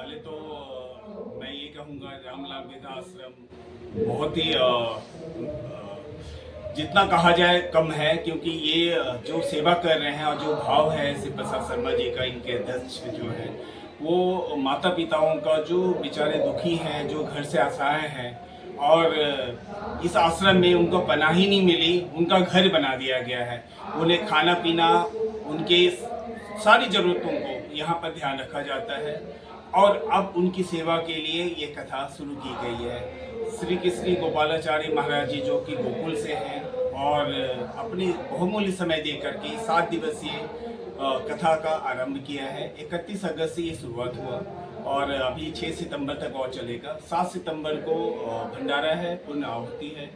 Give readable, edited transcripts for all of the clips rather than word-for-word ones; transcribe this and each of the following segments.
पहले तो मैं ये कहूँगा रामलाल वृद्धा आश्रम बहुत ही जितना कहा जाए कम है, क्योंकि ये जो सेवा कर रहे हैं और जो भाव है श्री प्रसाद शर्मा जी का, इनके अध्यक्ष जो है, वो माता पिताओं का जो बेचारे दुखी हैं, जो घर से असहाय हैं और इस आश्रम में उनको पनाह ही नहीं मिली, उनका घर बना दिया गया है। उन्हें खाना पीना, उनके सारी ज़रूरतों को यहाँ पर ध्यान रखा जाता है और अब उनकी सेवा के लिए ये कथा शुरू की गई है। श्री कृष्ण गोपालाचार्य महाराज जी जो कि गोकुल से हैं और अपनी बहुमूल्य समय दे करके 7 दिवसीय कथा का आरंभ किया है। 31 अगस्त से ये शुरुआत हुआ और अभी 6 सितंबर तक और चलेगा। 7 सितंबर को भंडारा है, पुण्य आहुति है।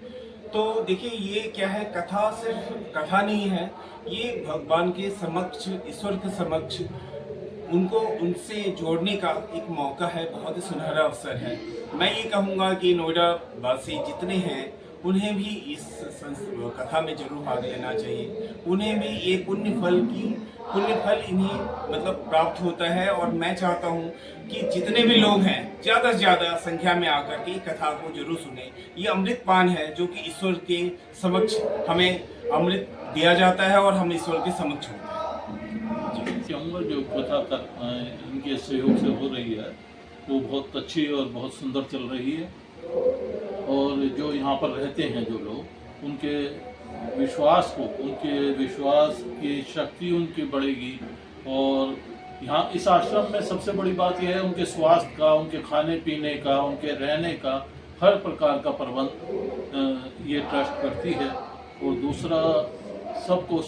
तो देखिए ये क्या है, कथा सिर्फ कथा नहीं है, ये भगवान के समक्ष, ईश्वर के समक्ष उनको उनसे जोड़ने का एक मौका है, बहुत ही सुनहरा अवसर है। मैं ये कहूँगा कि नोएडा वासी जितने हैं उन्हें भी इस कथा में जरूर भाग लेना चाहिए। उन्हें भी ये पुण्य फल इन्हें मतलब प्राप्त होता है और मैं चाहता हूँ कि जितने भी लोग हैं ज़्यादा से ज़्यादा संख्या में आकर के कथा को जरूर सुने। ये अमृत पान है जो कि ईश्वर के समक्ष हमें अमृत दिया जाता है और हम ईश्वर के समक्ष होते हैं। कहूँगा जो कथा इनके सहयोग से हो रही है वो बहुत अच्छी और बहुत सुंदर चल रही है और जो यहाँ पर रहते हैं जो लोग, उनके विश्वास की शक्ति उनकी बढ़ेगी। और यहाँ इस आश्रम में सबसे बड़ी बात यह है उनके स्वास्थ्य का, उनके खाने पीने का, उनके रहने का हर प्रकार का प्रबंध ये ट्रस्ट करती है। और दूसरा, सबको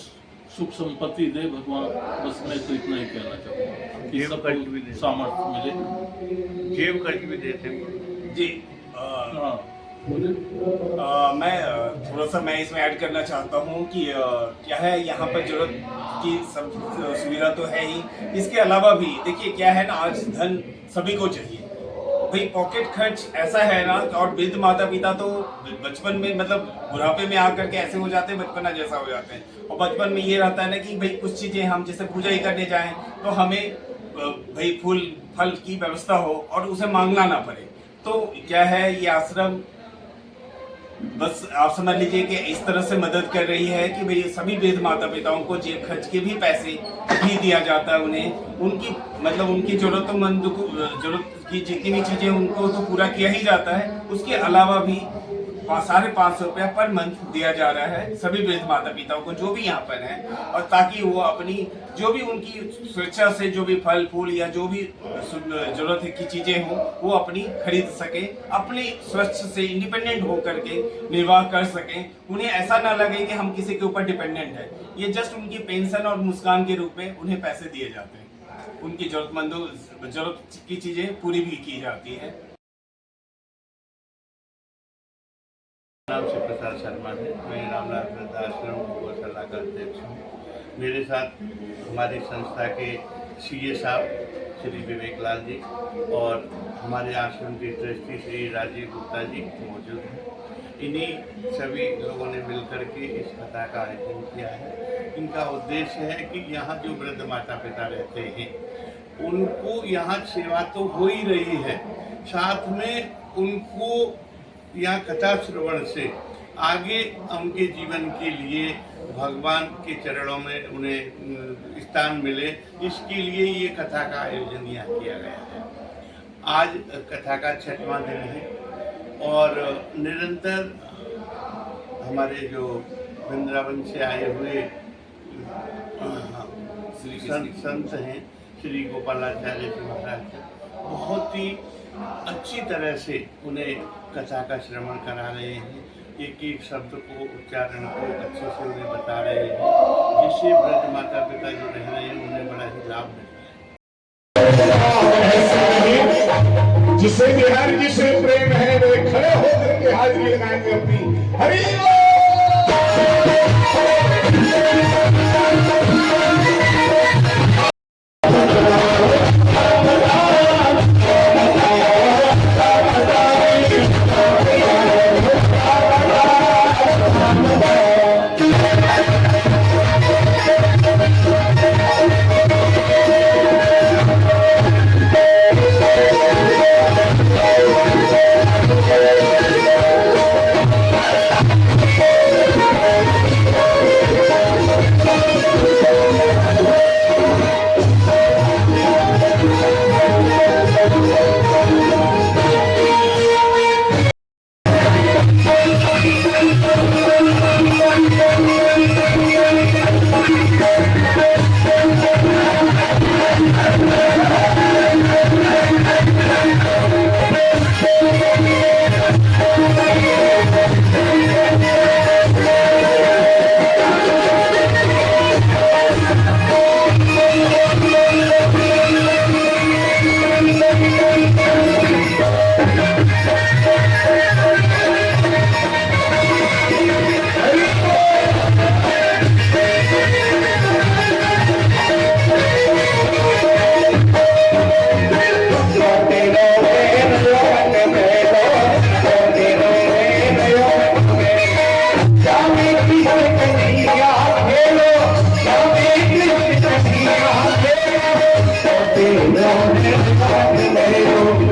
सुख संपत्ति दे भगवान, बस मैं तो इतना ही कहना चाहूँगा कि सबको सामर्थ्य मिले। जेब खर्च भी देते हैं जी। मैं थोड़ा सा मैं इसमें ऐड करना चाहता हूँ कि क्या है, यहाँ पर जरूरत की सब सुविधा तो है ही, इसके अलावा भी देखिए क्या है ना, आज धन सभी को चाहिए भाई। पॉकेट खर्च ऐसा है ना, और वृद्ध माता पिता तो बचपन में मतलब बुढ़ापे में आकर के ऐसे हो जाते हैं, बचपना जैसा हो जाते हैं। और बचपन में ये रहता है ना कि भाई कुछ चीज़ें हम जैसे पूजा ही करने जाएं तो हमें भाई फूल फल की व्यवस्था हो और उसे मांगना ना पड़े। तो क्या है, ये आश्रम बस आप समझ लीजिए कि इस तरह से मदद कर रही है कि भाई सभी वृद्ध माता पिताओं को जेब खर्च के भी पैसे भी दिया जाता है। उन्हें उनकी मतलब उनकी जरूरतमंद को जरूरत की जितनी भी चीज़ें उनको तो पूरा किया ही जाता है। उसके अलावा भी 550 रुपया पर मंथ दिया जा रहा है सभी वृद्ध माता पिताओं को जो भी यहाँ पर हैं, और ताकि वो अपनी जो भी उनकी स्वेच्छा से जो भी फल फूल या जो भी जरूरत की चीज़ें हों वो अपनी खरीद सके, अपने स्वच्छ से इंडिपेंडेंट होकर के निर्वाह कर सकें। उन्हें ऐसा ना लगे कि हम किसी के ऊपर डिपेंडेंट है। ये जस्ट उनकी पेंशन और मुस्कान के रूप में उन्हें पैसे दिए जाते हैं, उनकी जरूरत की चीज़ें पूरी भी की जाती है। नाम श्री प्रसाद शर्मा है। मैं रामलाल वृद्धा आश्रम गौशाला का अध्यक्ष हूँ। मेरे साथ हमारी संस्था के सीए साहब श्री विवेक लाल जी और हमारे आश्रम के ट्रस्टी श्री राजीव गुप्ता जी मौजूद हैं। इन्हीं सभी लोगों ने मिलकर के इस कथा का आयोजन किया है। इनका उद्देश्य है कि यहाँ जो वृद्ध माता पिता रहते हैं उनको यहाँ सेवा तो हो ही रही है, साथ में उनको यहाँ कथा श्रवण से आगे उनके जीवन के लिए भगवान के चरणों में उन्हें स्थान मिले, इसके लिए ये कथा का आयोजन यहाँ किया गया है। आज कथा का 6वां दिन है और निरंतर हमारे जो वृंदावन से आए हुए संत हैं श्री गोपालाचार्य जी महाराज, बहुत ही अच्छी तरह से उन्हें कथा का श्रवण करा रहे हैं। एक एक शब्द को, उच्चारण को अच्छे से उन्हें बता रहे हैं, जिससे वृद्ध माता पिता जो रह रहे हैं उन्हें बड़ा ही लाभ मिल रहा है। जिसे बिहार जिसे प्रेम है वे खड़े होकर के हाजिरी लगाएंगे अपनी। हरि रोने लगे हो